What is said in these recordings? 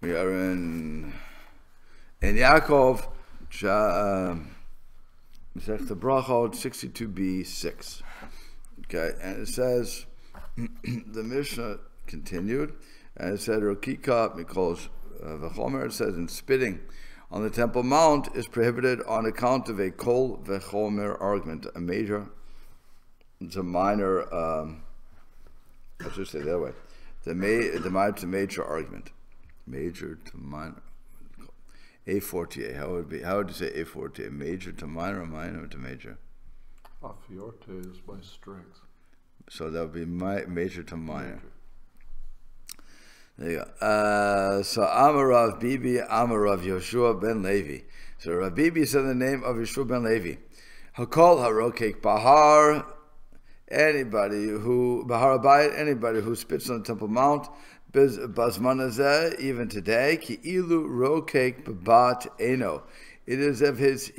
We are in Yakov, Masechta Brachot 62b6. Okay, and it says the Mishnah continued, and it said Rokika Mikol V'chomer. It says, in spitting on the Temple Mount is prohibited on account of a kol v'chomer argument, a major, it's a minor. I should say that way. The major argument, major to minor. A forte. How would you say a forte? Major to minor, or minor to major? A forte is by strength. So that would be major to minor. There you go. So Amar Rav Bibi, Amar Rav Yoshua ben Levi. So Rav Bibi said the name of Yoshua ben Levi. Hakol harokek bahar. Anybody who spits on the Temple Mount, Bazmanazeh, even today, ki ilu rokek babat eno. It is as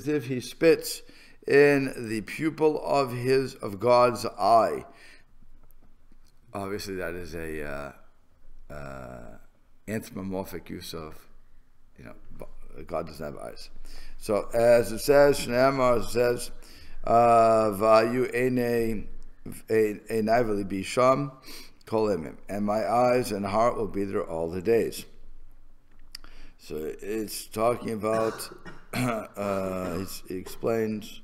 if he spits in the pupil of God's eye. Obviously, that is a anthropomorphic use of, God doesn't have eyes. So as it says, Shneimar says, Vayu einai bisham kolimim, and my eyes and heart will be there all the days. So it's talking about, he explains,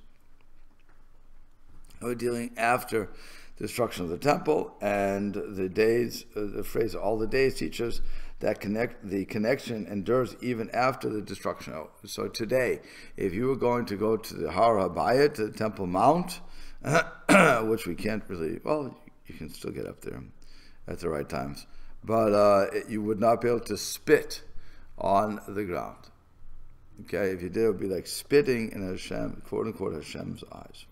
we're dealing after the destruction of the temple, and the days, the phrase all the days teaches that the connection endures even after the destruction. So today, if you were going to go to the Har HaBayit, to the Temple Mount, which we can't really, well, you can still get up there at the right times, but you would not be able to spit on the ground. Okay, if you did, it would be like spitting in Hashem, quote unquote, Hashem's eyes.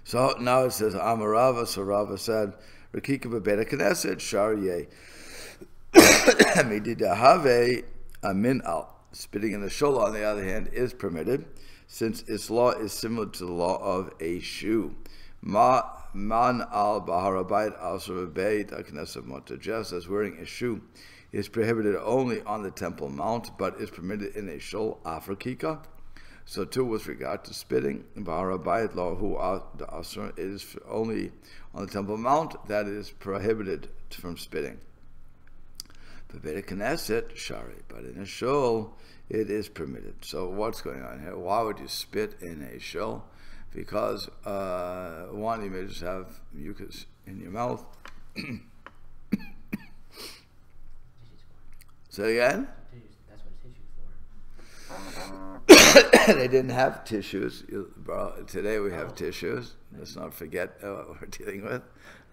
So now it says, Amarava, so Rava said, Rakika Bebeda Knesset, Sharyeh. Mididahave Amin al. Spitting in the Shul, on the other hand, is permitted, since its law is similar to the law of a shoe. Man al Baharabayit al Surabeit Knesset Mota, just as wearing a shoe is prohibited only on the Temple Mount, but is permitted in a Shul Afrikika. So too, with regard to spitting, Baharabayit law who the Asur, it is only on the Temple Mount that is prohibited from spitting. Bebeda Knesset, Shari, but in a Shul, it is permitted. So what's going on here? Why would you spit in a Shul? Because one, you may just have mucus in your mouth. Say again? That's what a tissue's for. They didn't have tissues. Today we have tissues. Let's not forget what we're dealing with.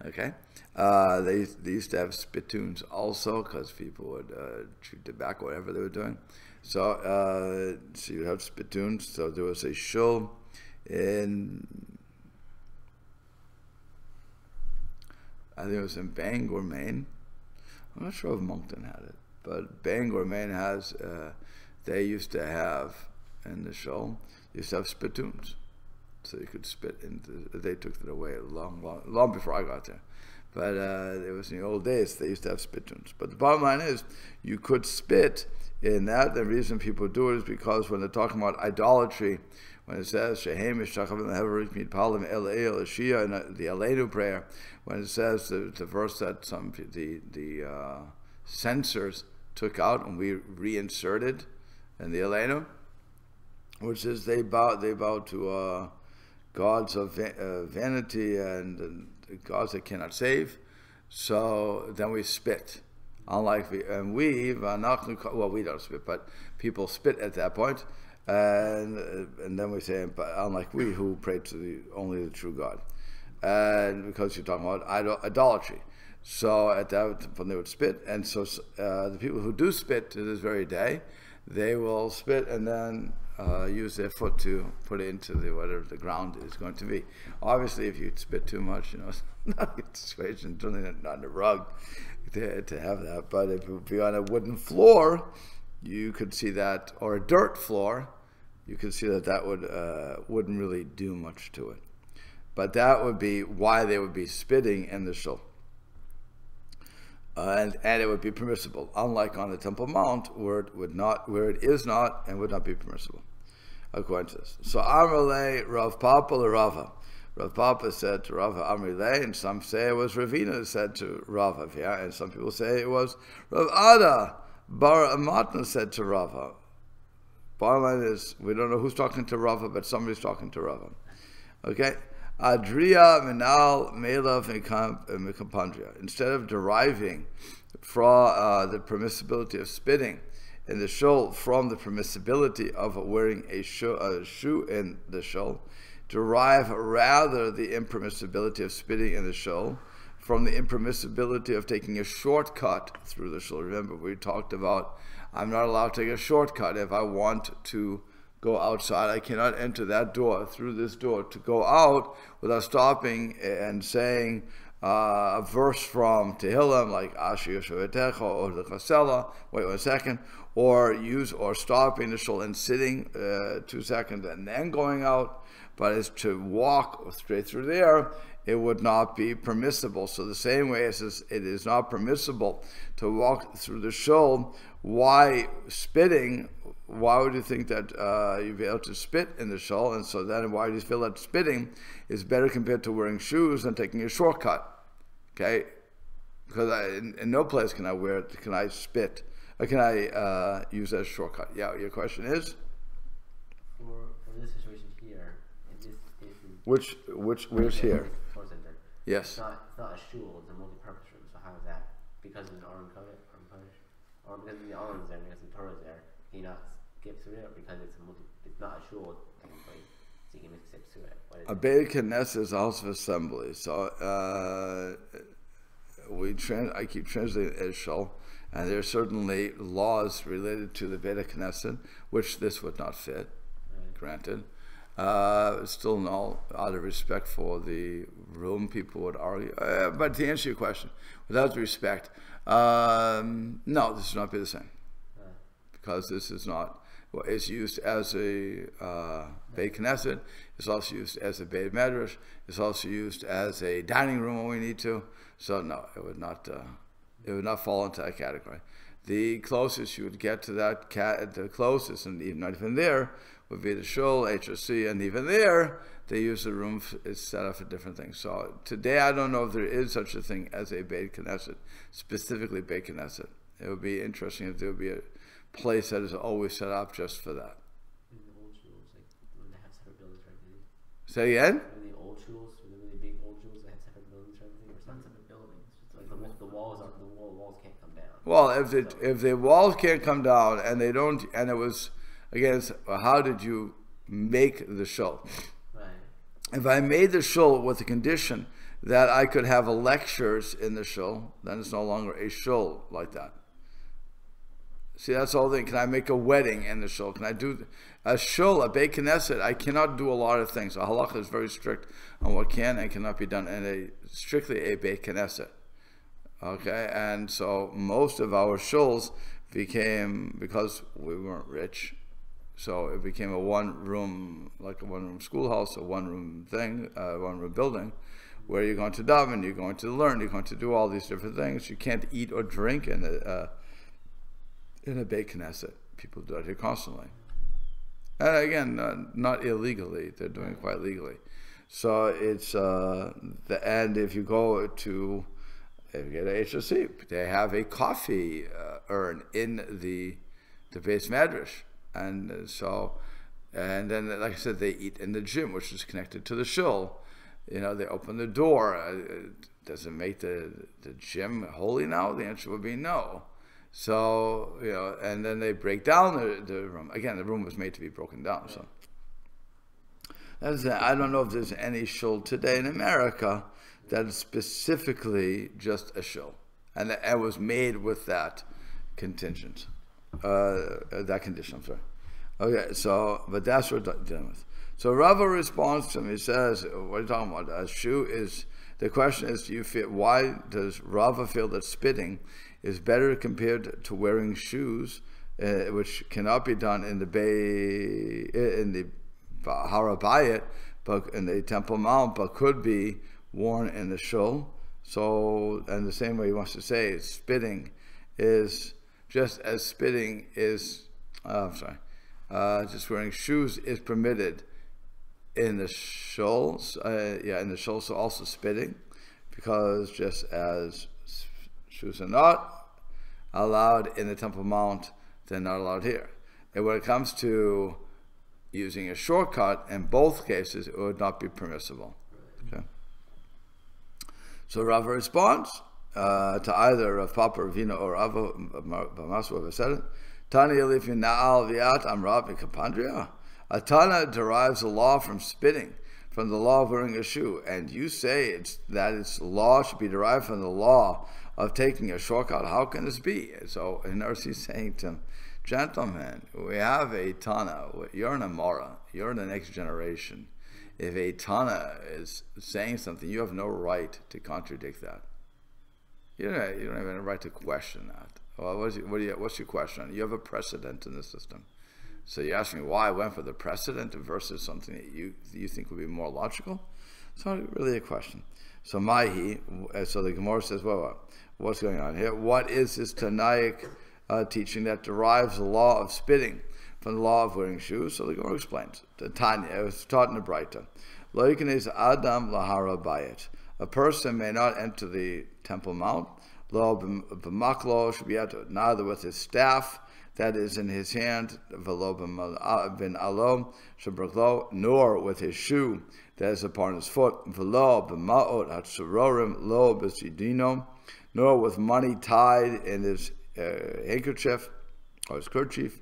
Okay. They used to have spittoons also, because people would chew tobacco, whatever they were doing. So you have spittoons. So there was a shul in, I think it was in Bangor, Maine. I'm not sure if Moncton had it, but Bangor, Maine has, they used to have, in the shul, used to have spittoons. So you could spit into, they took it away long before I got there. But it was in the old days, they used to have spittoons. But the bottom line is, you could spit in that. The reason people do it is because when they're talking about idolatry, when it says, Shehem Yishachavim Lehevarik Midpalim El El Shia, in the Aleinu prayer, when it says the verse that the censors took out and we reinserted in the Aleinu, which is they bow to gods of vanity and gods that cannot save. So then we spit. Unlike we don't spit, but people spit at that point, and then we say, but unlike we who pray to only the true God, and because you're talking about idolatry. So at that point they would spit, and so the people who do spit to this very day, they will spit and then use their foot to put it into whatever the ground is going to be. Obviously, if you spit too much, it's not a good situation, certainly not on a rug to have that. But if it would be on a wooden floor, you could see that, or a dirt floor, you could see that wouldn't really do much to it. But that would be why they would be spitting in the shul. and it would be permissible, unlike on the Temple Mount where it is not and would not be permissible, according to this. So Amrle Rav Papa Rava. Rav Papa said to Rava Amrle, and some say it was Ravina who said to Rava, yeah, and some people say it was Rav Ada Bar Amatna said to Rava. Bottom line is, we don't know who's talking to Rava, but somebody's talking to Rava. Okay? Adria Minal Melav Mikampandria. Instead of deriving from the permissibility of spitting in the shul from the permissibility of wearing a shoe in the shul, derive rather the impermissibility of spitting in the shul from the impermissibility of taking a shortcut through the shul. Remember, we talked about I'm not allowed to take a shortcut. If I want to go outside, I cannot enter that door, through this door, to go out without stopping and saying a verse from Tehillim, like Asher Yoshevetecha or the Chasela, wait 1 second, or stopping the shul and sitting 2 seconds and then going out. But as to walk straight through there, it would not be permissible. So the same way as it is not permissible to walk through the shul, why spitting? Why would you think that you'd be able to spit in the shul? And so then why do you feel that spitting is better compared to wearing shoes than taking a shortcut? Okay? Because in no place can I spit, or can I use that as a shortcut? Yeah, your question is? For this situation here, Where's here? Yes. It's not a shul, it's a multi-purpose room. So how is that? Because there's an Aron Kodesh? Or because the Aron's there, because the Torah's there, can you not skip through it? Or because it's not a shul, technically, so you can skip through it? A Beit Knesset is a house of assembly. So I keep translating as shul, and there are certainly laws related to the Beit Knesset, which this would not fit, right. Granted. Still no, out of respect for the room, people would argue. But to answer your question, without respect, no, this would not be the same. Because this is not, it's used as a Beit Knesset, it's also used as a Beit Medrash, it's also used as a dining room when we need to. So no, it would not fall into that category. The closest you would get to that, the closest, and even not even there, would be the Shul, HOC, and even there, they use the room, it's set up for different things. So today, I don't know if there is such a thing as a Beit Knesset, specifically Beit Knesset. It would be interesting if there would be a place that is always set up just for that. In the old shuls, like when they have separate buildings, right? Say again? In the old shuls, the really big old shuls, they have separate buildings, or everything, or some separate buildings. Like the walls can't come down. Well, if the walls can't come down and they don't, and it was, again, how did you make the shul? Right. If I made the shul with the condition that I could have lectures in the shul, then it's no longer a shul like that. See, that's the whole thing. Can I make a wedding in the shul? Can I do a shul, a Beit Knesset? I cannot do a lot of things. A halacha is very strict on what can and cannot be done in strictly a Beit Knesset. Okay, and so most of our shuls became, because we weren't rich, so it became a one-room, like a one-room schoolhouse, a one-room thing, one-room building, where you're going to daven, you're going to learn, you're going to do all these different things. You can't eat or drink in a Beit Knesset. People do it here constantly. And again, not illegally, they're doing it quite legally. So it's, and if you go to, if you get a HOC, they have a coffee urn in the base madrash. And so, and then, like I said, they eat in the gym, which is connected to the shul. You know, they open the door. Does it make the gym holy now? The answer would be no. So, you know, and then they break down the room. Again, the room was made to be broken down. So, I don't know if there's any shul today in America that is specifically just a shul, and it was made with that contingent, that condition. I'm sorry. Okay, so but that's what we're dealing with. So Rava responds to him. He says, "What are you talking about? A shoe is." The question is, do you feel? Why does Rava feel that spitting is better compared to wearing shoes, which cannot be done in the Harabayit, but in the Temple Mount, but could be worn in the Shul? So, and the same way he wants to say spitting is just as spitting is, just wearing shoes is permitted in the shul, in the shul, so also spitting, because just as shoes are not allowed in the Temple Mount, they're not allowed here. And when it comes to using a shortcut, in both cases, it would not be permissible. Okay. So Rava responds to either Rav Papa, Ravina, or Rava B'Maswa V'Seder. Tani Elifin Na'al Viat Amrav V'Kapandria. A Tana derives a law from spitting, from the law of wearing a shoe, and you say that its law should be derived from the law of taking a shortcut. How can this be? So in Nurse he's saying to him, gentlemen, we have a Tana. You're an Amora. You're in the next generation. If a Tana is saying something, you have no right to contradict that. You don't have any right to question that. Well, what's your question? You have a precedent in the system. So you ask me why I went for the precedent versus something that you think would be more logical. It's not really a question. So so the Gemara says, well, what's going on here? What is this Tanaic teaching that derives the law of spitting from the law of wearing shoes? So the Gemara explains. The Tanya, it was taught in the Braita. Lo yikanes Adam lahara bayit. A person may not enter the Temple Mount. Lo b'maklo should be neither with his staff that is in his hand, v'lo bin alo shebraklo, nor with his shoe that is upon his foot, v'lo b'ma'ot hatsurorim lo b'sidino, nor with money tied in his handkerchief or his kerchief,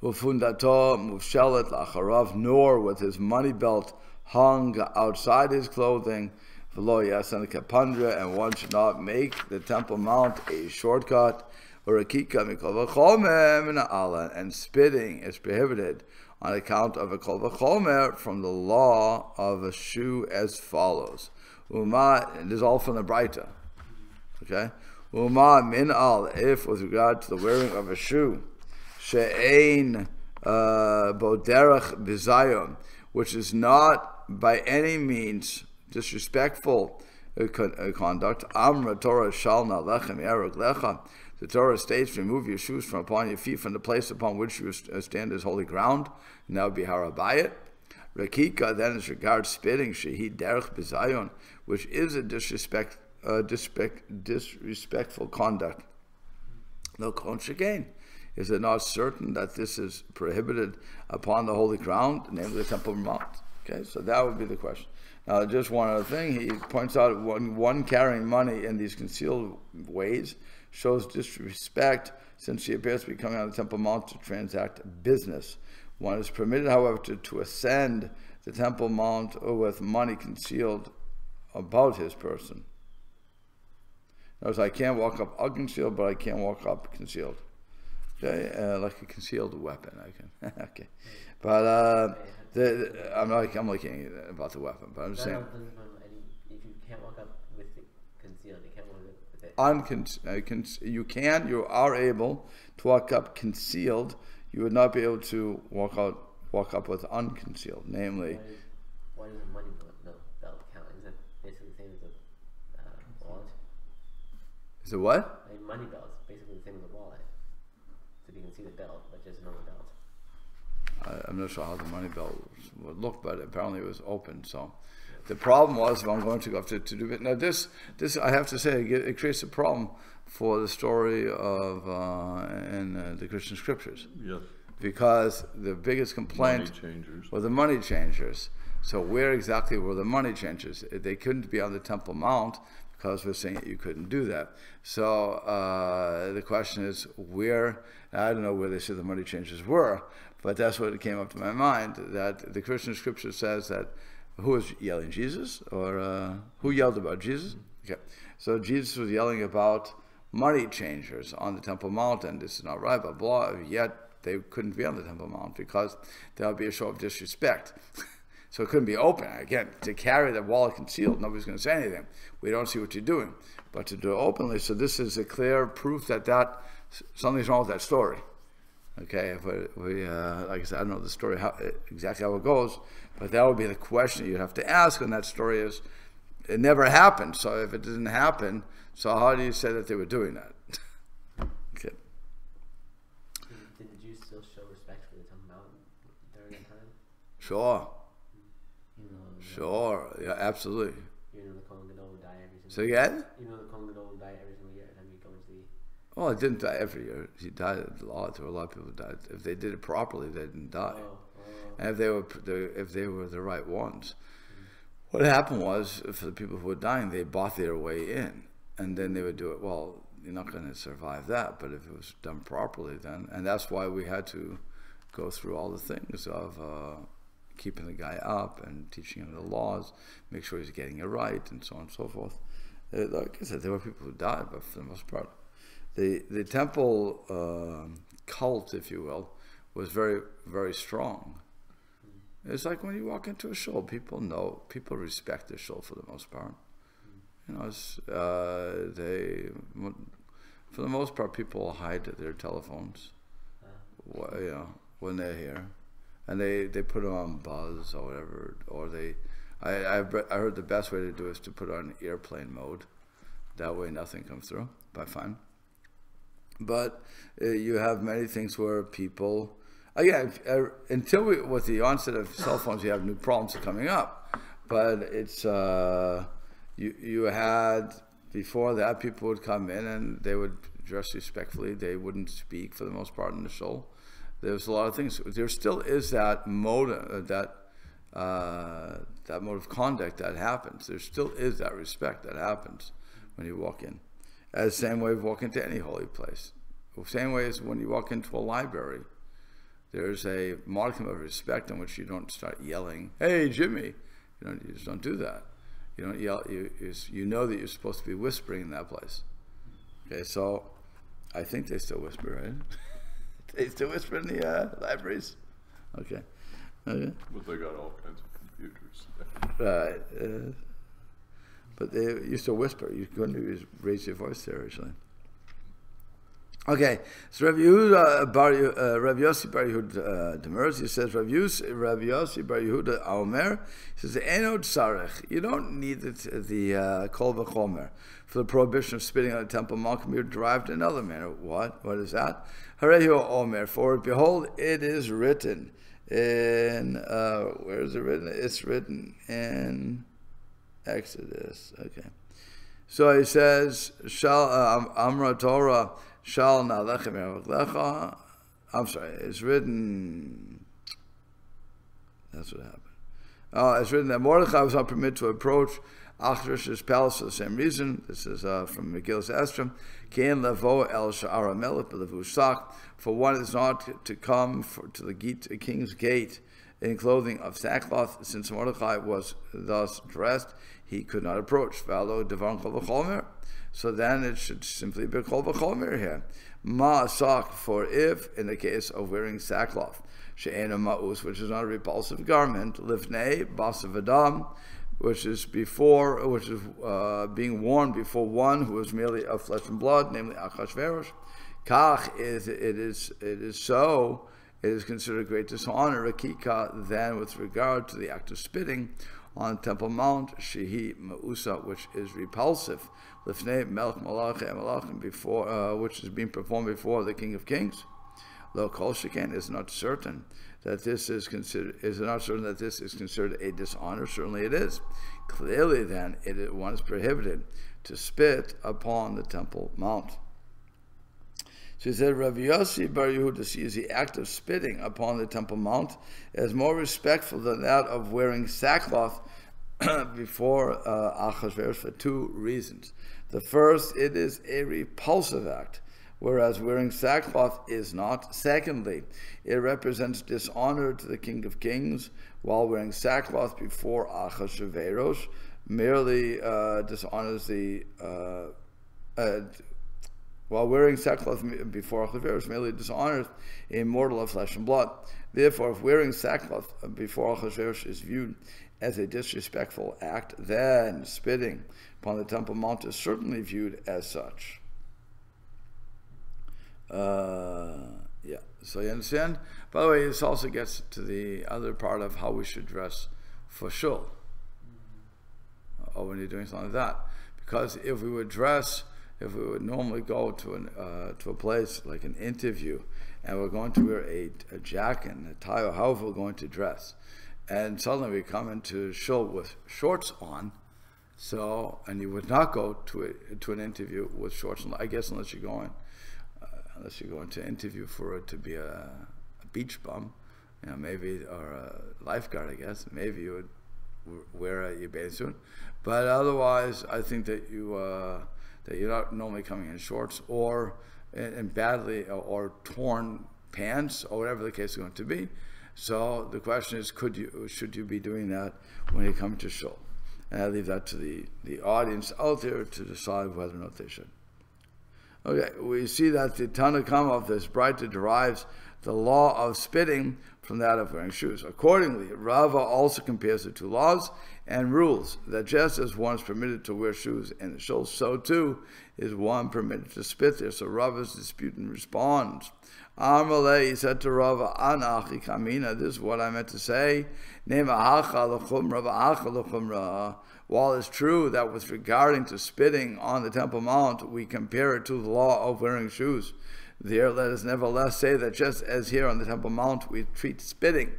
v'fundato mufshelet lacharav, nor with his money belt hung outside his clothing, v'lo yasan kapandra, and one should not make the Temple Mount a shortcut, or a kika mikol v'chomer min ha'ala, and spitting is prohibited on account of a kol v'chomer from the law of a shoe as follows. Uma, and this is all from the Braita. Okay? Uma min al, if with regard to the wearing of a shoe, she'ein boderach bizayon, which is not by any means disrespectful conduct. Amra Torah shal na lechem erog lecha. The Torah states, remove your shoes from upon your feet from the place upon which you stand as holy ground, and that would be harabayit. Rakika, then as regards spitting, shehi derech bizayon, which is a disrespectful conduct. No kon shekain. Is it not certain that this is prohibited upon the holy ground, namely the Temple Mount? Okay, so that would be the question. Now, just one other thing, he points out one carrying money in these concealed ways shows disrespect, since he appears to be coming out of the Temple Mount to transact business. One is permitted, however, to ascend the Temple Mount with money concealed about his person. In other words, I can't walk up unconcealed, but I can't walk up concealed. Okay, like a concealed weapon, I can. Okay, but I'm looking about the weapon, but I'm just saying. If you can't walk up with it concealed, you can't walk with it. You are able to walk up concealed. You would not be able to walk up with unconcealed. Namely, why does a money belt count? Is it basically the same as a wallet? Is it what? A money belt is basically the same as a wallet. So you can see the belt, but just no belt. I'm not sure how the money belt would look, but apparently it was open. So the problem was, if I'm going to go up to do it now, this I have to say, it creates a problem for the story of in the Christian scriptures. Yes. Because the biggest complaint were the money changers. So where exactly were the money changers? They couldn't be on the Temple Mount because we're saying that you couldn't do that. So the question is where. I don't know where they said the money changers were, but that's what came up to my mind, that the Christian scripture says that who was yelling, Jesus? Or who yelled about Jesus? Okay. So Jesus was yelling about money changers on the Temple Mount, and this is not right, blah, blah, yet they couldn't be on the Temple Mount because that would be a show of disrespect. So it couldn't be open. Again, to carry the wallet concealed, nobody's going to say anything. We don't see what you're doing. But to do it openly, so this is a clear proof that something's wrong with that story. Okay, if we like I said, I don't know the story exactly how it goes, but that would be the question you'd have to ask when that story is it never happened. So if it didn't happen, so how do you say that they were doing that? Okay. Did the Jews still show respect for the Temple Mount during that time? Sure. Even though Sure. Yeah, absolutely. even though the Kohen Gadol would die every So single year. again? Even though the Kohen Gadol would die every single year, and then we go into the Well, it didn't die every year. He died a lot. There were a lot of people who died. If they did it properly, they didn't die. And if they were the right ones. What happened was, for the people who were dying, they bought their way in, and then they would do it. Well, you're not going to survive that, but if it was done properly, then, and that's why we had to go through all the things of keeping the guy up and teaching him the laws, make sure he's getting it right, and so on and so forth. Like I said, there were people who died, but for the most part, the temple cult, if you will, was very, very strong. It's like when you walk into a shul, people respect the shul for the most part. You know, for the most part, people hide their telephones, you know, when they're here, and they put them on buzz or whatever, or I heard the best way to do it is to put it on airplane mode. That way, nothing comes through. But fine. But you have many things where people. Again, with the onset of cell phones, you have new problems coming up. But it's you had before that, people would come in and they would dress respectfully. They wouldn't speak for the most part in the shul. There's a lot of things. There still is that mode that mode of conduct that happens. There still is that respect that happens when you walk in. As the same way you walk into any holy place. The same way as when you walk into a library. There's a modicum of respect in which you don't start yelling, "Hey, Jimmy!" You just don't do that. You don't yell. You know that you're supposed to be whispering in that place. Okay, so I think they still whisper, right? They still whisper in the libraries. Okay. But they got all kinds of computers. Right. But they used to whisper. You couldn't even raise your voice there, actually. Okay, so Rav Yossi Bar Yehuda demurs. He says, Rav Yossi Bar Yehuda Omer. He says, "Enod sarech." You don't need the kol v'chomer for the prohibition of spitting on the temple mount. Can be derived in another manner. What? What is that? Harehu Omer. For behold, it is written in where is it written? It's written in Exodus. Okay, so he says, "Shal Amra Torah." Shal na'lechem lecha. I'm sorry, it's written. That's what happened. It's written that Mordechai was not permitted to approach Achashverosh's palace for the same reason. This is from Megillas Esther. Kein levo el sha'ar melech b'levush. For one is not to come to the king's gate in clothing of sackcloth. Since Mordechai was thus dressed, he could not approach. V'alo devar kol v'chomer. So then it should simply be kol v'chomer here. Ma'asak, for if, in the case of wearing sackcloth, she'ena ma'us, which is not a repulsive garment, lifnei basav adam, which is being worn before one who is merely of flesh and blood, namely Achashverosh. Kach it is considered great dishonor, akika, then with regard to the act of spitting on the Temple Mount, shehi ma'usa, which is repulsive, lifnei melech malachim, before which is being performed before the King of Kings. Lo kol sheken is not certain that this is considered a dishonor. Certainly it is. Clearly, then, one is prohibited to spit upon the Temple Mount. So he said, Rav Yossi Bar Yehuda sees the act of spitting upon the Temple Mount as more respectful than that of wearing sackcloth before Achashverosh for two reasons. The first, it is a repulsive act, whereas wearing sackcloth is not. Secondly, it represents dishonor to the King of Kings, while wearing sackcloth before Achashverosh merely dishonors the while wearing sackcloth before Achashverosh merely dishonors a mortal of flesh and blood. Therefore, if wearing sackcloth before Achashverosh is viewed as a disrespectful act, then spitting upon the Temple Mount is certainly viewed as such. Yeah, so you understand? By the way, this also gets to the other part of how we should dress for Shul. or when you're doing something like that. Because if we would normally go to a place like an interview, and we're going to wear a jacket and a tie, or however we're going to dress, and suddenly we come into Shul with shorts on, and you would not go to an interview with shorts, I guess, unless you're going to interview for it to be a beach bum, maybe, or a lifeguard, I guess. Maybe you would wear your bathing suit, but otherwise, I think that you're not normally coming in shorts or in badly or torn pants or whatever the case is going to be. So the question is, should you be doing that when you come to Shul? And I leave that to the audience out there to decide whether or not they should. Okay, we see that the Tanna Kama of this Braita derives the law of spitting from that of wearing shoes. Accordingly, Rava also compares the two laws and rules that just as one is permitted to wear shoes in the Shul, so too is one permitted to spit there. So Rava's disputant responds. Amalei, he said to Rava, Anachi Kamina, this is what I meant to say. While it's true that with regarding to spitting on the Temple Mount, we compare it to the law of wearing shoes, there let us nevertheless say that just as here on the Temple Mount we treat spitting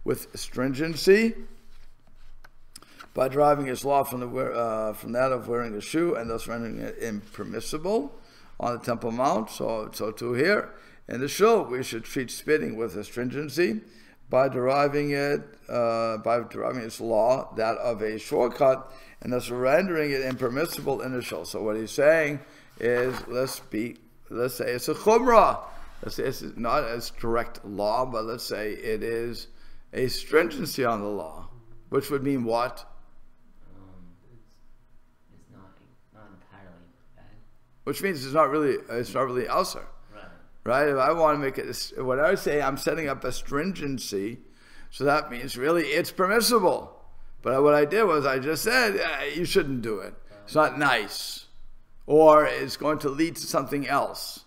with stringency by deriving its law from that of wearing a shoe, and thus rendering it impermissible on the Temple Mount, so too here in the Shul we should treat spitting with a stringency by deriving its law, that of a shortcut, and thus rendering it impermissible in the Shul. So what he's saying is, let's say it's a chumrah. Let's say it's not a direct law, but let's say it is a stringency on the law, which would mean what? It's not entirely bad. Which means it's not really usher. Right? If I want to make it, when I say I'm setting up a stringency, so that means really it's permissible. But what I did was I just said, you shouldn't do it. It's not nice. Or it's going to lead to something else.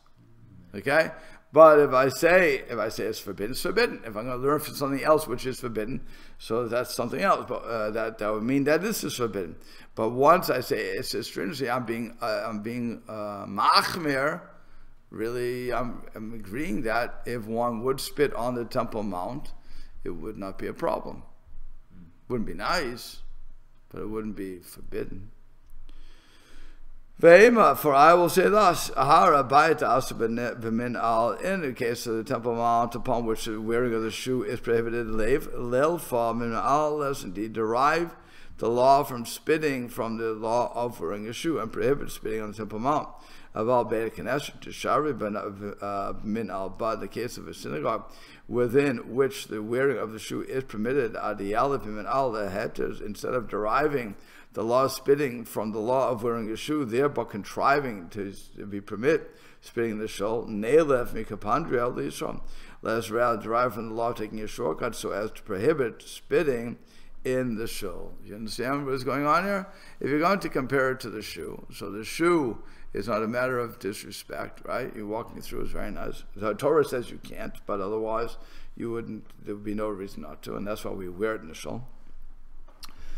Okay? But if I say it's forbidden, it's forbidden. If I'm going to learn from something else which is forbidden, so that's something else. But that would mean that this is forbidden. But once I say it's a stringency, I'm being machmir. Really, I'm agreeing that if one would spit on the Temple Mount, it would not be a problem. Wouldn't be nice, but it wouldn't be forbidden. For I will say thus, in the case of the Temple Mount upon which the wearing of the shoe is prohibited, less indeed derive the law from spitting from the law of wearing a shoe, and prohibit spitting on the Temple Mount. Aval Beit Knesset to Shari min al Bad, the case of a synagogue within which the wearing of the shoe is permitted, adiyalif min al the hetters, instead of deriving the law of spitting from the law of wearing a shoe, thereby contriving to be permit spitting in the shul, neilef mikapandriel lishon. Let us rather derive from the law of taking a shortcut so as to prohibit spitting in the shul. You understand what's going on here? If you're going to compare it to the shoe, so the shoe is not a matter of disrespect, right? You're walking through is very nice. The Torah says you can't, but otherwise there would be no reason not to, and that's why we wear it in the shul.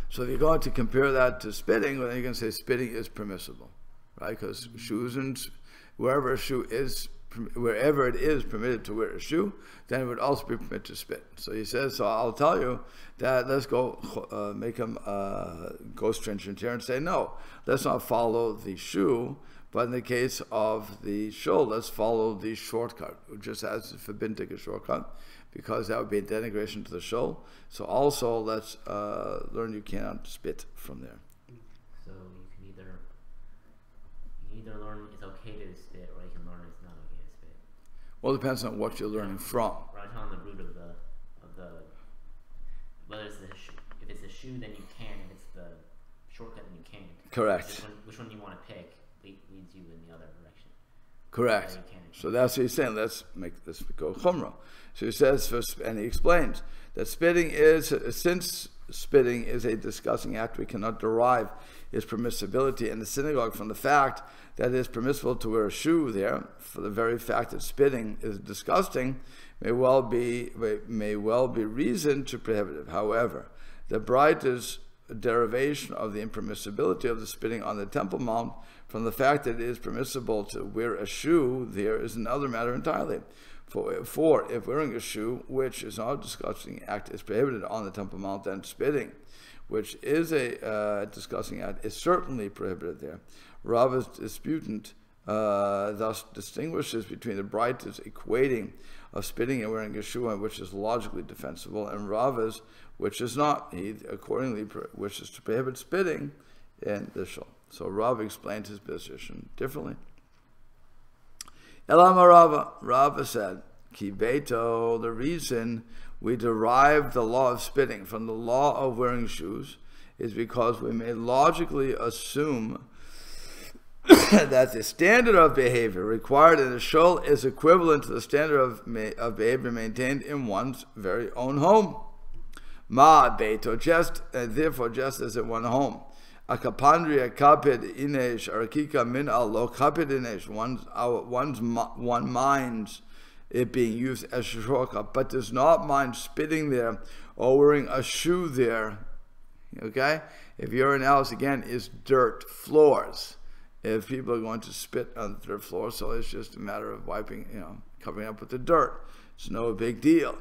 So if you're going to compare that to spitting, then you can say spitting is permissible, right? Because shoes and wherever it is permitted to wear a shoe, then it would also be permitted to spit. So he says, so I'll tell you that let's go make him go stringent here and say, no, let's not follow the shoe, but in the case of the shul, let's follow the shortcut, just as it's forbidden to take a shortcut, because that would be a denigration to the shul. So also let's learn you cannot spit from there. So you can either learn it's okay to spit, or you can learn it's not okay to spit. Well, it depends on what you're learning from. Right on the root of the whether it's if it's a shoe, then you can. If it's the shortcut, then you can. Correct. Which one you want to pick leads you in the other direction. Correct. So that's what he's saying. Let's go chumrah. So he says, and he explains that since spitting is a disgusting act, we cannot derive its permissibility in the synagogue from the fact that it is permissible to wear a shoe there. For the very fact that spitting is disgusting may well be reason to prohibit it. However, the Braita's derivation of the impermissibility of the spitting on the Temple Mount from the fact that it is permissible to wear a shoe there is another matter entirely. For if wearing a shoe, which is not a disgusting act, is prohibited on the Temple Mount, then spitting, which is a disgusting act, is certainly prohibited there. Rava's disputant thus distinguishes between the Braita's equating of spitting and wearing a shoe, which is logically defensible, and Rava's, which is not. He accordingly wishes to prohibit spitting in the Shul. So Rava explained his position differently. Elama Rava said, Ki Beto, the reason we derive the law of spitting from the law of wearing shoes is because we may logically assume that the standard of behavior required in the Shul is equivalent to the standard of behavior maintained in one's very own home. Ma Beto, therefore just as in one home. A kapandria kapid inesh arakika min al lo kapid inesh. One minds it being used as a shortcut, but does not mind spitting there or wearing a shoe there. Okay? If your house again is dirt floors, if people are going to spit on the dirt floor, so it's just a matter of wiping, covering up with the dirt. It's no big deal.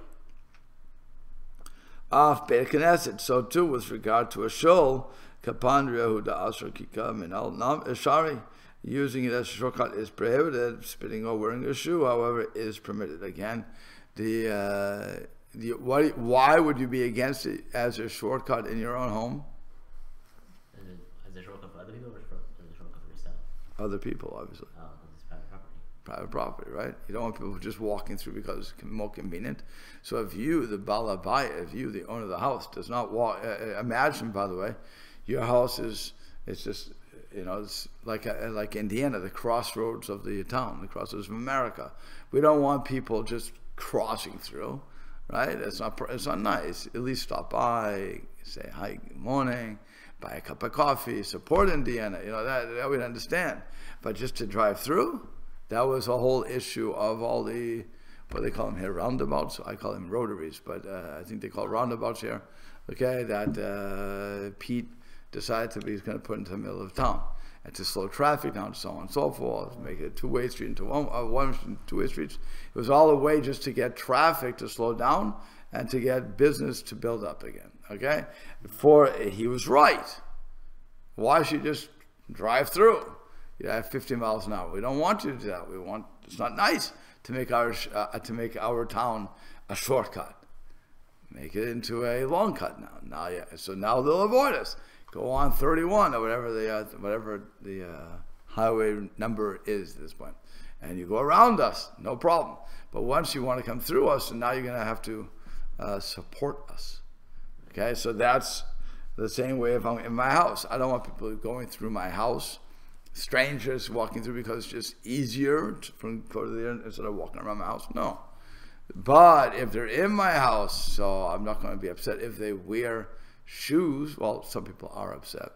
Af Beit Knesset, so too with regard to a shul, kapandria huda asr kika min al nam eshari, using it as a shortcut is prohibited. Spitting or wearing a shoe, however, is permitted. Again, why would you be against it as a shortcut in your own home? As a shortcut for other people, or as a shortcut for yourself? Other people, obviously. Oh, because it's private property. Private property, right? You don't want people just walking through because it's more convenient. So if you, the balabaya, if you, the owner of the house, does not walk, imagine, by the way, your house it's just, it's like Indiana, the crossroads of the town, the crossroads of America. We don't want people just crossing through, right? It's not nice. At least stop by, say hi, good morning, buy a cup of coffee, support Indiana. That we'd understand. But just to drive through, that was a whole issue of all the, what they call them here, roundabouts. I call them rotaries, but I think they call roundabouts here. Okay, that Pete decided to be going to put into the middle of town and to slow traffic down, so on and so forth, make it a two-way street into one two-way streets. It was all a way just to get traffic to slow down and to get business to build up again. Okay, he was right. Why should you just drive through? You have 50 miles an hour. We don't want you to do that. It's not nice to make our town a shortcut. Make it into a long cut now. So now they'll avoid us. Go on 31 or whatever the highway number is at this point, and you go around us, no problem. But once you want to come through us, and now you're going to have to support us. Okay, so that's the same way if I'm in my house. I don't want people going through my house, strangers walking through, because it's just easier to go to there instead of walking around my house. No. But if they're in my house, so I'm not going to be upset if they wear shoes. Well, some people are upset.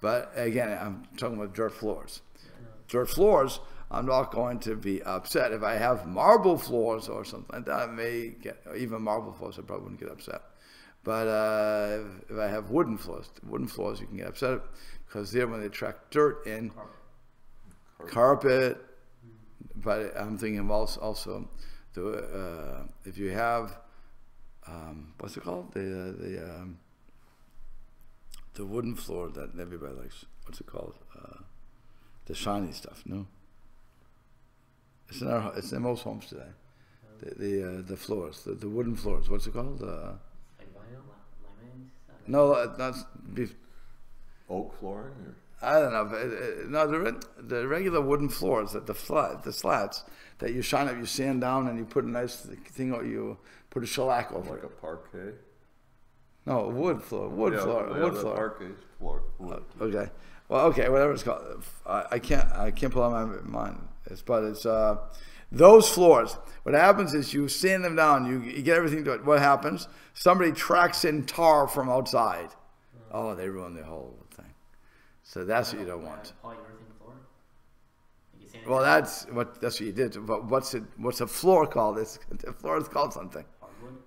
But again, I'm talking about dirt floors. Dirt floors, I'm not going to be upset. If I have marble floors or something like that, I may get, even marble floors, I probably wouldn't get upset. But if I have wooden floors you can get upset because there when they track dirt in, carpet. But I'm thinking also if you have what's it called, the wooden floor that everybody likes. What's it called? The shiny stuff. No, it's in most homes today. The floors, the wooden floors. What's it called? No, that's oak flooring. Or? I don't know. No, the regular wooden floors, the slats that you shine up, you sand down, and you put a nice thing, or you put a shellac over like it. Like a parquet. No, wood floor. Wood floor. Parquet floor. Wood. Okay. Well, okay, whatever it's called. I can't pull out my mind. It's those floors. What happens is you sand them down. You get everything to it. What happens? Somebody tracks in tar from outside. Oh, they ruin the whole thing. So that's what you don't want. Well, that's what you did. But what's a floor called? The floor is called something.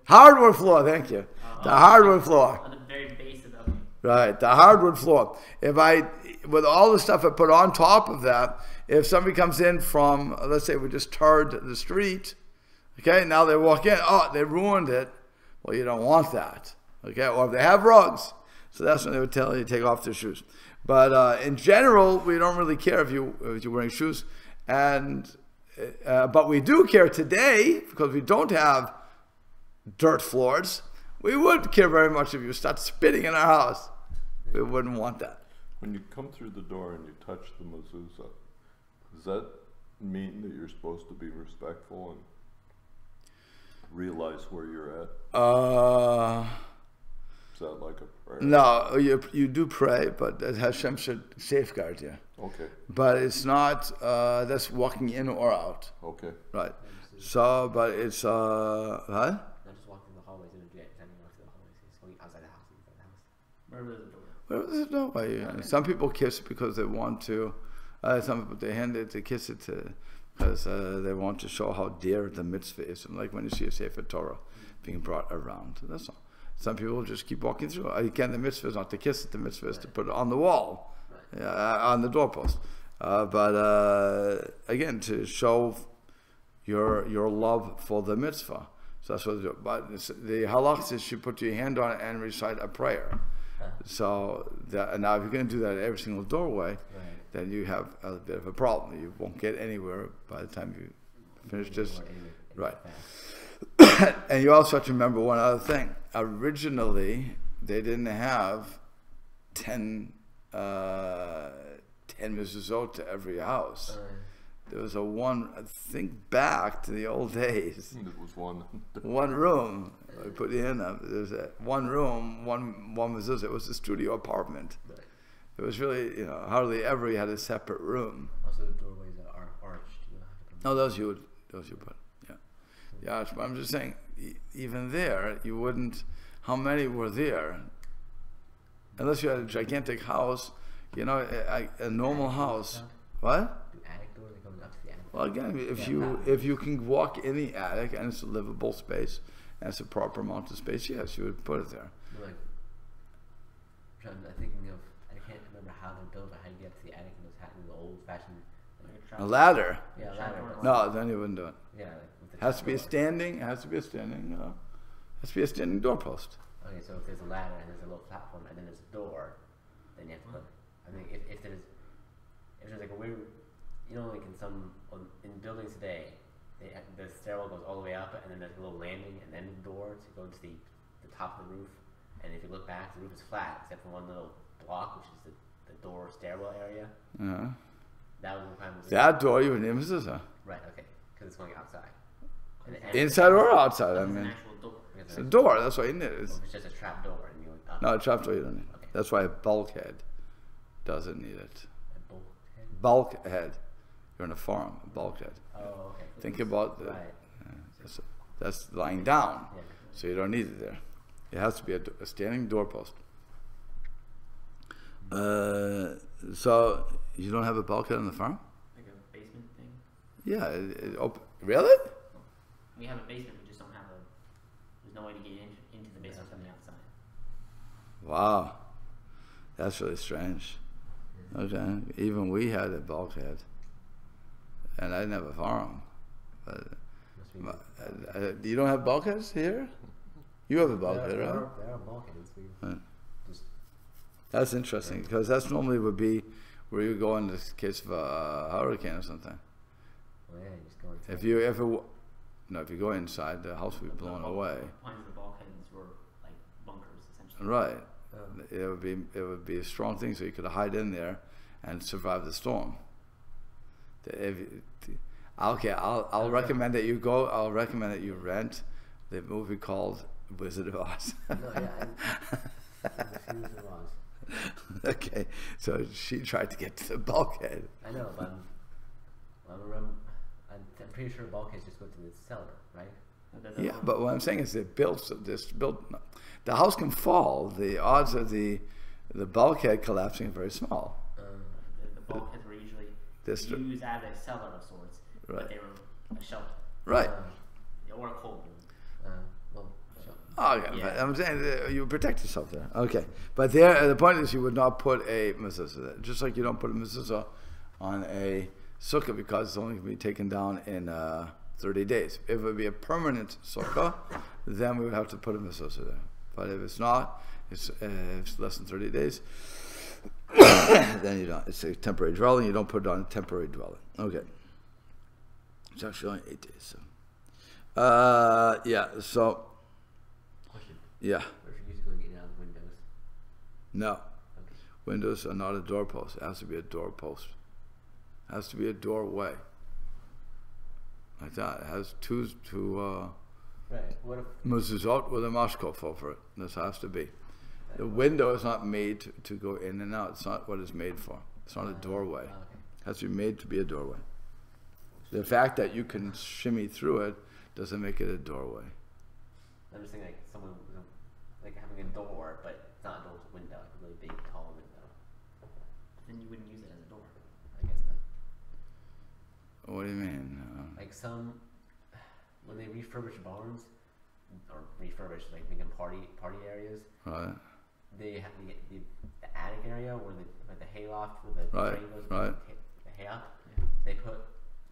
Hardwood floor. Thank you. The hardwood floor. On the very base of the. Right, the hardwood floor. With all the stuff I put on top of that, if somebody comes in from, let's say we just tarred the street, okay, now they walk in, oh, they ruined it. Well, you don't want that, okay? Or if they have rugs, so that's when they would tell you to take off their shoes. But in general, we don't really care if you're wearing shoes, but we do care today because we don't have dirt floors. We would care very much if you start spitting in our house. We wouldn't want that. When you come through the door and you touch the mezuzah, does that mean that you're supposed to be respectful and realize where you're at? Is that like a prayer? No, you do pray, but Hashem should safeguard you. Okay. But it's not that's walking in or out. Okay. Right. So, but it's what? Not just walking the hallways and walking the hallways. It's going outside the house, inside the house. Wherever there's a door. Wherever there's a doorway. Okay. Some people kiss because they want to. Some people they hand it to kiss it because they want to show how dear the mitzvah is. And like when you see a Sefer Torah being brought around. That's all. Some people just keep walking through. Again, the mitzvah is not to kiss it. The mitzvah is to put it on the wall, on the doorpost. But again, to show your love for the mitzvah. So that's what they do. But the halach is you put your hand on it and recite a prayer. So now if you're going to do that at every single doorway, then you have a bit of a problem. You won't get anywhere by the time you finish this. Right. And you also have to remember one other thing. Originally, they didn't have 10 mezuzot to every house. There was think back to the old days. There was one. One room. We put you in there. There was one room, one mezuzah. It was a studio apartment. Right. It was really, hardly ever you had a separate room. Also, the doorways are arched. No, those you put. Yeah, but I'm just saying, even there, you wouldn't. How many were there? Unless you had a gigantic house, a normal house. What? The attic doors are going up to the attic. Well, again, if you can walk in the attic and it's a livable space and it's a proper amount of space, yes, you would put it there. Like, I'm thinking of, I can't remember how they're built or how you get to the attic in the old-fashioned. A ladder. Yeah, a ladder. No, then you wouldn't do it. Yeah. Has to be a standing doorpost. Okay, so if there's a ladder and there's a little platform and then there's a door, then you have to put. I mean, if there's like a weird, like in buildings today, the stairwell goes all the way up and then there's a little landing and then the door to go to the top of the roof. And if you look back, the roof is flat except for one little block, which is the door stairwell area. Yeah. That was the time. That door you would name mezuzah. Right. Okay. Because it's going outside. Inside or outside? I mean, an actual door. it's a door. That's why you need it. It's just a trap door, and you went up. No, a trap door you don't need. Okay. That's why a bulkhead doesn't need it. A bulkhead. Bulkhead. You're in a farm. A bulkhead. Oh, okay. Think about the. Right. That's lying down, Yeah. so you don't need it there. It has to be a standing doorpost. So you don't have a bulkhead on the farm? Like a basement thing? Yeah. Really? We have a basement, we just don't have there's no way to get into the basement from the outside. Wow. That's really strange. Okay. Even we had a bulkhead. And I didn't have a farm. But you don't have bulkheads here? You have a bulkhead, right? There are bulkheads. That's interesting because that's normally would be where you go in the case of a hurricane or something. Well, yeah, you just go inside. If you go inside, the house would be blown away. Points of the bulkheads were like bunkers, essentially. Right. It would be a strong thing, so you could hide in there and survive the storm. I'll recommend that you go. I'll recommend that you rent the movie called Wizard of Oz. No, yeah. Okay, so she tried to get to the bulkhead. I know, but I'm pretty sure bulkheads just go to the cellar, right? Yeah, but what I'm saying is the house can fall. The odds of the bulkhead collapsing are very small. The bulkheads were usually used as a cellar of sorts, right. But they were a shelter. Right. Or a cold room. Oh, yeah, Yeah. but I'm saying that you protect yourself there. Okay, but there, the point is, you would not put a mezuzah there, just like you don't put a mezuzah on a sukkah because it's only going to be taken down in 30 days. If it would be a permanent sukkah, then we would have to put a mezuzah there. But if it's not, it's less than 30 days. Then you don't. It's a temporary dwelling. You don't put it on a temporary dwelling. Okay. It's actually only 8 days. So, yeah. So, Question. yeah. Or should you use going in and out of windows? No. Okay. Windows are not a doorpost. It has to be a doorpost. It has to be a doorway. Like that. It has two Right. What if mezuzot with a mashkof over it. This has to be. The window is not made to go in and out. It's not what it's made for. It's not a doorway. okay. It has to be made to be a doorway. The fact that you can shimmy through it doesn't make it a doorway. I'm just thinking like someone like having a door, but it's not a door, it's a window, like a really big, tall window. Then you wouldn't use it as a door. I guess not. What do you mean? Like when they refurbish barns, or refurbish like making party areas, Right. they have the attic area where like the hayloft where the Right, train goes, right. the hay up. Yeah. They put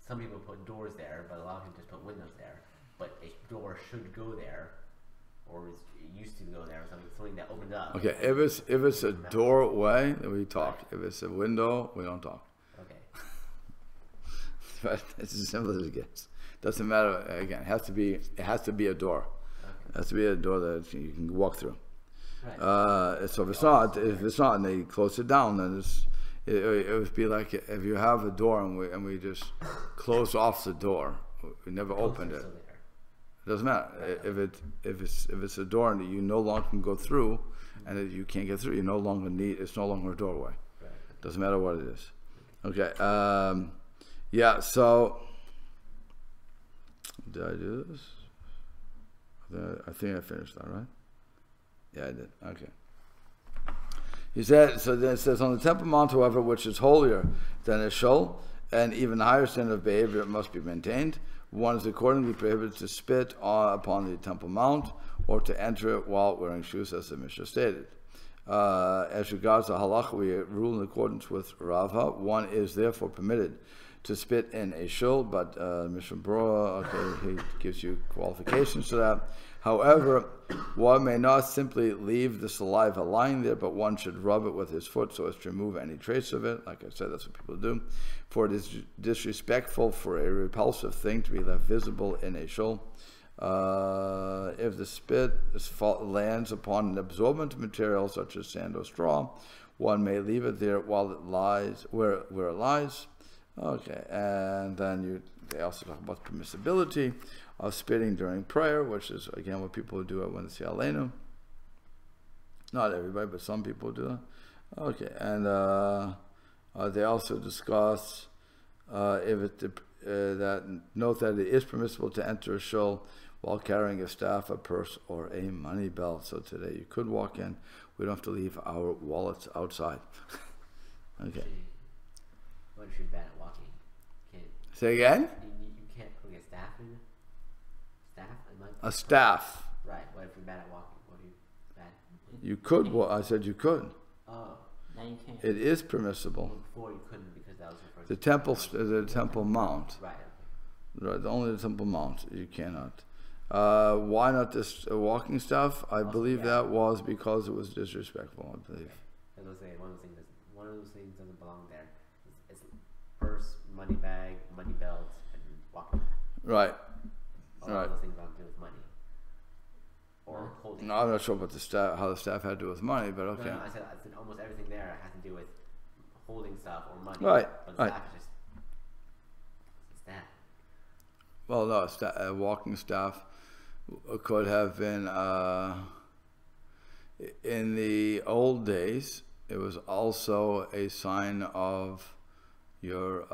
some people put doors there, but a lot of people just put windows there. But a door should go there, or it used to go there, or something that opened up. Okay, if it's a doorway, then we talk. If it's a window, we don't talk. Okay. But it's as simple as it gets. Doesn't matter. Again, it has to be a door. Okay. It has to be a door that you can walk through. Right. So if it's not, and they close it down, then it would be like if you have a door and we just close off the door, we never opened it. Still there. It doesn't matter if it's a door and you no longer can go through, and if you can't get through, it's no longer a doorway. Right. Doesn't matter what it is. Okay. Yeah. So did I do this? I think I finished that, right? Yeah, I did. Okay. He said, so then it says, on the Temple Mount, however, which is holier than a shul, and even higher standard of behavior must be maintained, one is accordingly prohibited to spit upon the Temple Mount or to enter it while wearing shoes, as the Mishnah stated. As regards the halacha, we rule in accordance with Rava. One is therefore permitted to spit in a shul, but Mishnah Berurah, okay, he gives you qualifications to that. However, one may not simply leave the saliva lying there, but one should rub it with his foot so as to remove any trace of it. Like I said, that's what people do. For it is disrespectful for a repulsive thing to be left visible in a shul. If the spit lands upon an absorbent material such as sand or straw, one may leave it there while it lies where it lies. Okay, and then they also talk about permissibility of spitting during prayer, which is again what people do when they say Aleinu. Not everybody, but some people do that. Okay, and they also discuss note that it is permissible to enter a shul while carrying a staff, a purse, or a money belt. So today you could walk in. We don't have to leave our wallets outside. Okay. What if you're bad at walking? Can't. Say again? You can't put a staff in. Staff? A staff. Right. What if you're bad at walking? What if you're bad? You could. Well, I said you could. Oh. Now you can't. It is permissible. Well, before you couldn't because that was the first. The Temple Mount. Right. Right. Only the Temple Mount. You cannot. Why not this walking stuff? I believe that was because it was disrespectful. I believe. I was saying one of those things doesn't belong there. It's purse, money bag, money belt, and walking. Right. All Right. those things don't do with money. Or holding. No, I'm not sure what how the staff had to do with money, but okay. No, I said almost everything there has to do with holding stuff or money. Right, But the right. staff is just staff. Well, no, a walking staff could have been in the old days. It was also a sign of your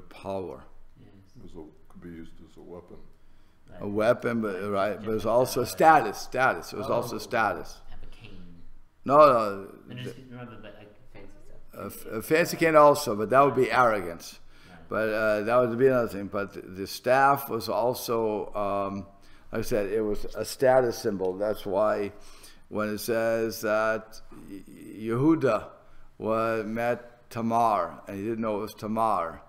power. Yes. Could be used as a weapon. Right. A weapon, but right, but it was also status. It was also status. Have a cane. No, And just remember that like Fancy stuff. a fancy cane also, but that would be arrogance. right. But that would be another thing. But the staff was also like I said, it was a status symbol. That's why when it says that Yehuda met Tamar, and he didn't know it was Tamar.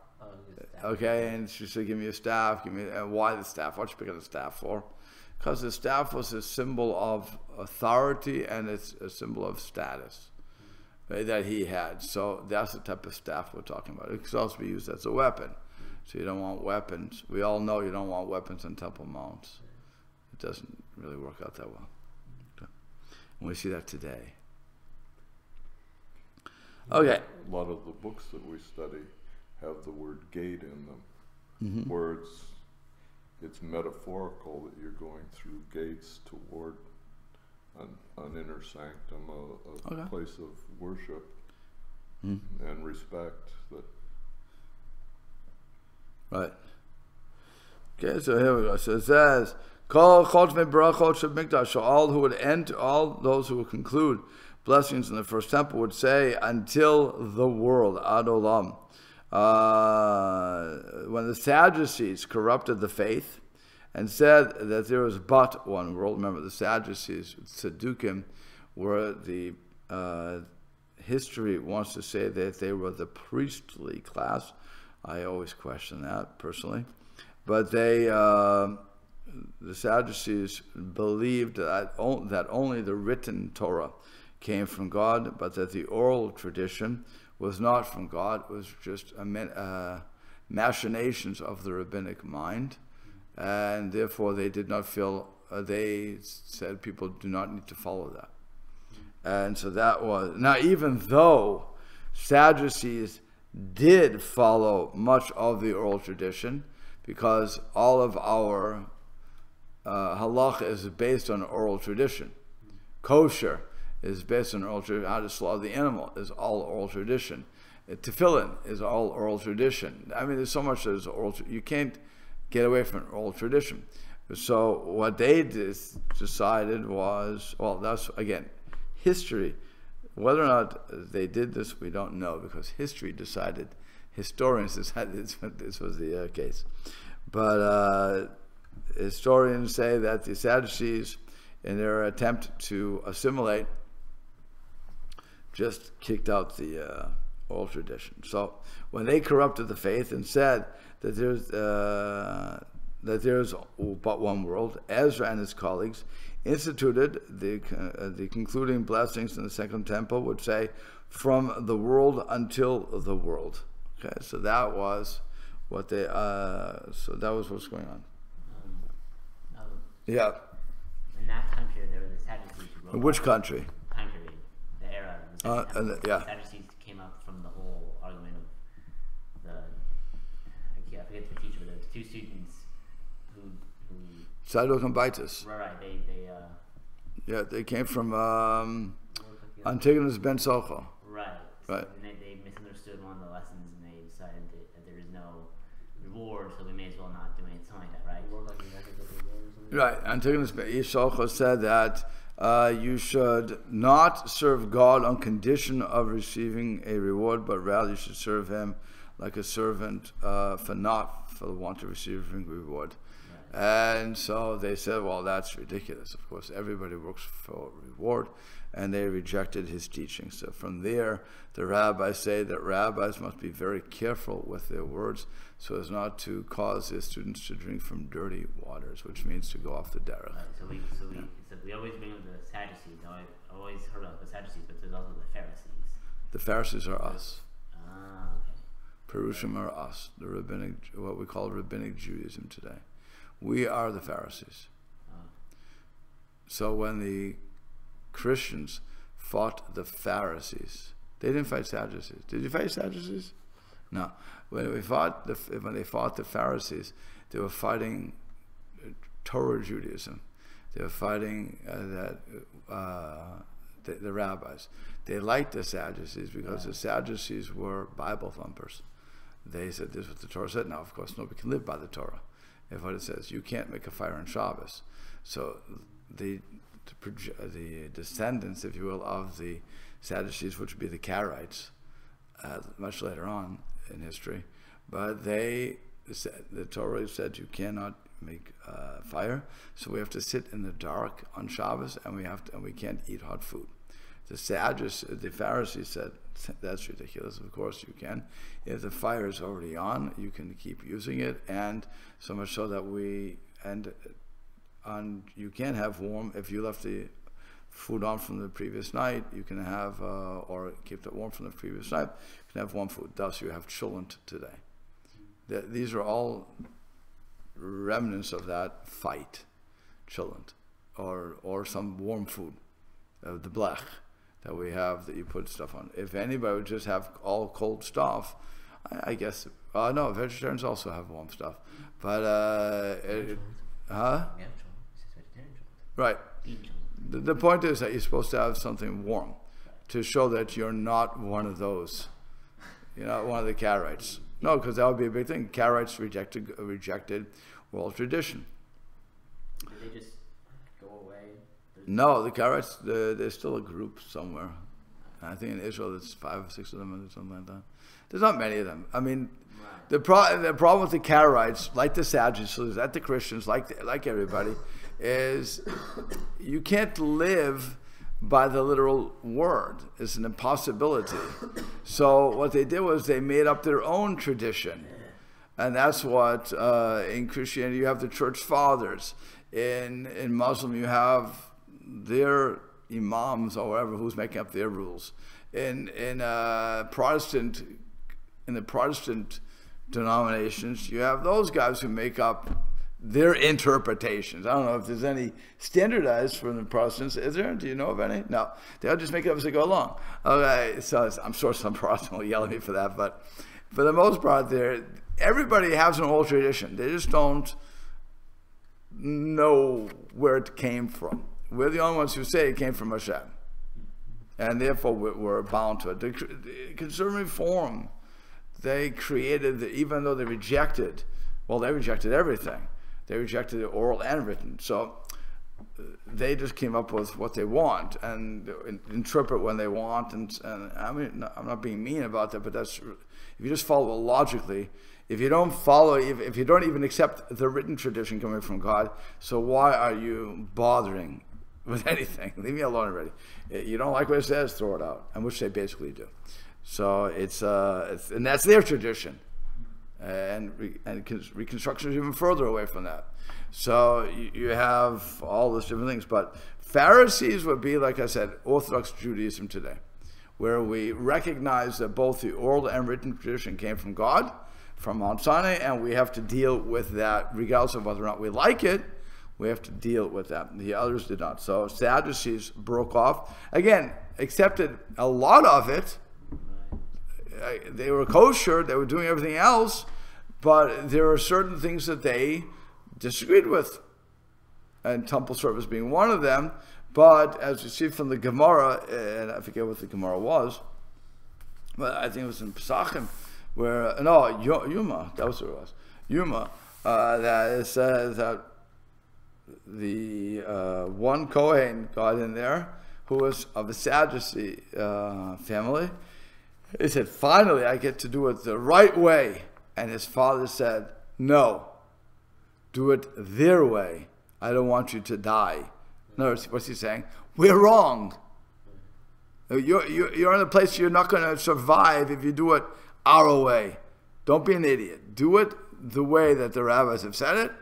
Okay, and she said, "Give me a staff." Give me. And why the staff? What's she picking the staff for? Because the staff was a symbol of authority and it's a symbol of status that he had. So that's the type of staff we're talking about. It could also be used as a weapon. So you don't want weapons. We all know you don't want weapons on Temple Mounts. It doesn't really work out that well. Okay. And we see that today. Okay. A lot of the books that we study have the word gate in them, where it's metaphorical that you're going through gates toward an inner sanctum, a place of worship and respect. Right. Okay, so here we go. So it says, "Kol chotmei brachot shel mikdash." So all who would enter, all those who would conclude blessings in the first temple would say, "Until the world, ad olam." When the Sadducees corrupted the faith and said that there was but one world. Remember, the Sadducees, Saddukim, were the history wants to say that they were the priestly class. I always question that personally, but they, the Sadducees, believed that only the written Torah came from God, but that the oral tradition was not from God. It was just machinations of the rabbinic mind, and therefore they did not feel. They said people do not need to follow that, and so that was now. Even though Sadducees did follow much of the oral tradition, because all of our halacha is based on oral tradition. Kosher is based on oral tradition. How to slaughter the animal is all oral tradition. Tefillin is all oral tradition. I mean, there's so much that is oral. You can't get away from oral tradition. So what they decided was, well, that's again history. Whether or not they did this, we don't know, because history decided, historians decided this was the case. But historians say that the Sadducees, in their attempt to assimilate, just kicked out the oral tradition. So when they corrupted the faith and said that there's but one world, Ezra and his colleagues instituted the concluding blessings in the second temple would say, "From the world until the world." Okay, so that was what they. So that was what's going on. Yeah. In that country, there were the Sadducees who wrote. In which country? Time period, the era. The yeah. Sadducees came up from the whole argument of I forget the teacher, but there was two students who Sadok and Baitus. Right. Yeah, they came from Antigonus Ben Socho. Right. Right. And they misunderstood one of the lessons, and they decided that there is no reward, so we may as well not do anything, something like that, right? Right. Antigonus Ben Socho said that you should not serve God on condition of receiving a reward, but rather you should serve Him like a servant for the want of receiving reward. And so they said, well, that's ridiculous. Of course, everybody works for reward, and they rejected his teaching. So from there, the rabbis say that rabbis must be very careful with their words so as not to cause their students to drink from dirty waters, which means to go off the derech. Right, so we always bring up the Sadducees. I always heard of the Sadducees, but there's also the Pharisees. The Pharisees are us. Ah, okay. Perushim are us, the rabbinic, what we call rabbinic Judaism today. We are the Pharisees. So when the Christians fought the Pharisees, they didn't fight Sadducees. Did you fight Sadducees? No. When they fought the Pharisees, they were fighting Torah Judaism. They were fighting the rabbis. They liked the Sadducees because the Sadducees were Bible thumpers. They said this is what the Torah said. Now, of course, nobody can live by the Torah. If what it says, you can't make a fire on Shabbos. So the descendants, if you will, of the Sadducees, which would be the Karaites, much later on in history, but they the Torah said you cannot make fire, so we have to sit in the dark on Shabbos, and we can't eat hot food. The Pharisees said that's ridiculous. Of course you can. If the fire is already on, you can keep using it, and so much so that you can have warm. If you left the food on from the previous night, you can have or keep it warm from the previous night. You can have warm food. Thus, you have chulent today. These are all remnants of that fight, chulent, or some warm food, the blech that we have that you put stuff on. If anybody would just have all cold stuff, I guess. No, vegetarians also have warm stuff, but right. The point is that you're supposed to have something warm to show that you're not one of those. You're not one of the Karaites. No, because that would be a big thing. Karaites rejected world tradition. Did they just go away? No, the Karaites, there's still a group somewhere. I think in Israel there's 5 or 6 of them or something like that. There's not many of them. I mean, right. the problem with the Karaites, like the Sadducees, like the Christians, like everybody, is you can't live by the literal word. It's an impossibility. So what they did was they made up their own tradition. And that's what, in Christianity, you have the church fathers. In Muslim, you have their imams or whatever who's making up their rules. In the Protestant denominations, you have those guys who make up their interpretations. I don't know if there's any standardized for the Protestants. Is there? Do you know of any? No. They'll just make it up as they go along. Okay, so I'm sure some Protestant will yell at me for that, but for the most part, everybody has an old tradition. They just don't know where it came from. We're the only ones who say it came from Hashem. And therefore, we're bound to it. The Conservative Forum, they created, even though they rejected everything. They rejected the oral and written. So they just came up with what they want and interpret when they want. And I mean, I'm not being mean about that, but that's, if you just follow it logically, if you don't follow, if you don't even accept the written tradition coming from God, so why are you bothering with anything? Leave me alone already. You don't like what it says, throw it out, and which they basically do. So it's and that's their tradition. And Reconstruction is even further away from that. So you have all these different things. But Pharisees would be, like I said, Orthodox Judaism today, where we recognize that both the oral and written tradition came from God, from Mount Sinai, and we have to deal with that regardless of whether or not we like it. We have to deal with that. The others did not. So Sadducees broke off. Again, accepted a lot of it. They were kosher, they were doing everything else, but there are certain things that they disagreed with, and temple service being one of them. But as you see from the Gemara, and I forget what the Gemara was, but I think it was in Pesachim, where, no, Yuma, that was what it was, Yuma, that it says that the one Kohen got in there, who was of the Sadducee family. He said, finally, I get to do it the right way. And his father said, no, do it their way. I don't want you to die. In other words, what's he saying? We're wrong. You're in a place you're not going to survive if you do it our way. Don't be an idiot. Do it the way that the rabbis have said it,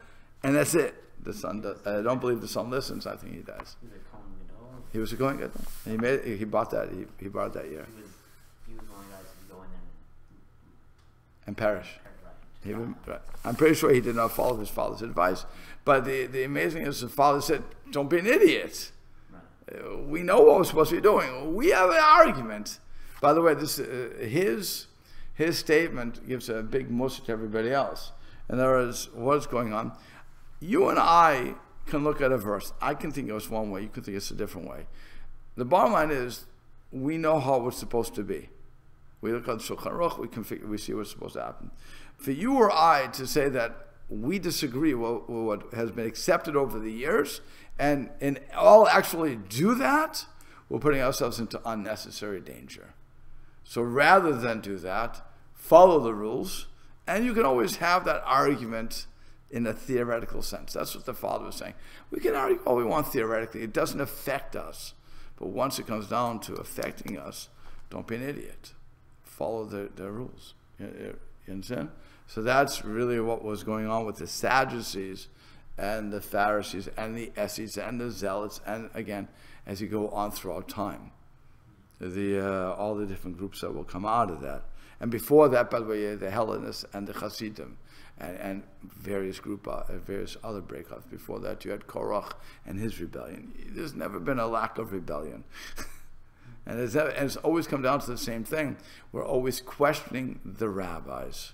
and that's it. The son does. I don't believe the son listens. I think he does. He was a Kohen Gadol. He bought that. He bought it that year. He was one of the guys who go in and perish. Right. I'm pretty sure he did not follow his father's advice. But the amazing is the father said, don't be an idiot. Right. We know what we're supposed to be doing. We have an argument. By the way, this his statement gives a big mussar to everybody else. In other words, what's going on? You and I can look at a verse. I can think it's one way. You can think it's a different way. The bottom line is, we know how it's supposed to be. We look at the Shulchan Aruch, we see what's supposed to happen. For you or I to say that we disagree with what has been accepted over the years, and all actually do that, we're putting ourselves into unnecessary danger. So rather than do that, follow the rules And you can always have that argument in a theoretical sense. That's what the father was saying. We can argue all we want theoretically. It doesn't affect us. But once it comes down to affecting us, don't be an idiot. Follow the rules. You understand? So that's really what was going on with the Sadducees and the Pharisees and the Essenes and the Zealots, and again, as you go on throughout time. All the different groups that will come out of that. And before that, by the way, the Hellenists and the Hasidim and various other breakups. Before that, you had Korach and his rebellion. There's never been a lack of rebellion. And it's always come down to the same thing. We're always questioning the rabbis.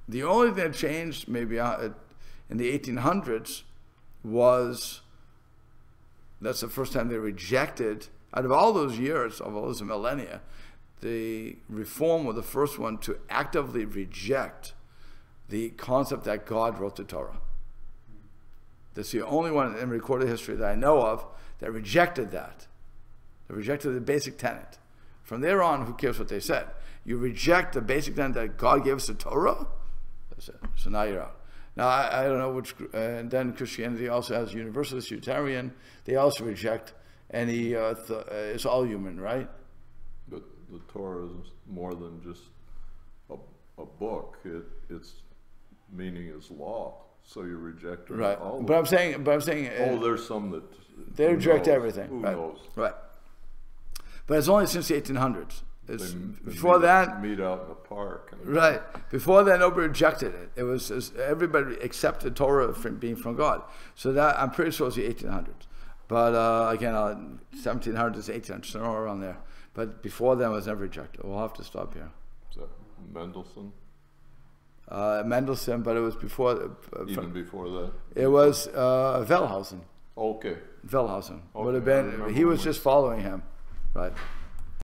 The only thing that changed maybe in the 1800s was that's the first time they rejected, out of all those years, of all those millennia, the Reform was the first one to actively reject the concept that God wrote the Torah. That's the only one in recorded history that I know of that rejected that. They rejected the basic tenet. From there on, who cares what they said? You reject the basic tenet that God gave us the Torah? That's it. So now you're out. Now, I don't know which, and then Christianity also has Universalist, Unitarian. They also reject any, it's all human, right? But the Torah is more than just a book. Its meaning is law. So you reject it. Right. All But I'm saying. there's some that they reject everything. Who right. knows? Right. But it's only since the 1800s. It's, They before that, meet out in the park. And right. Before that, nobody rejected it. It was everybody accepted Torah from being from God. So that I'm pretty sure it's the 1800s. But again, 1700s, 1800s, somewhere around there. But before then, it was never rejected. We'll have to stop here. Is that Mendelssohn? Mendelssohn, but it was before. Even before that? It was Wellhausen. Okay. Wellhausen Okay, would have I been. remember He was when just following him, right?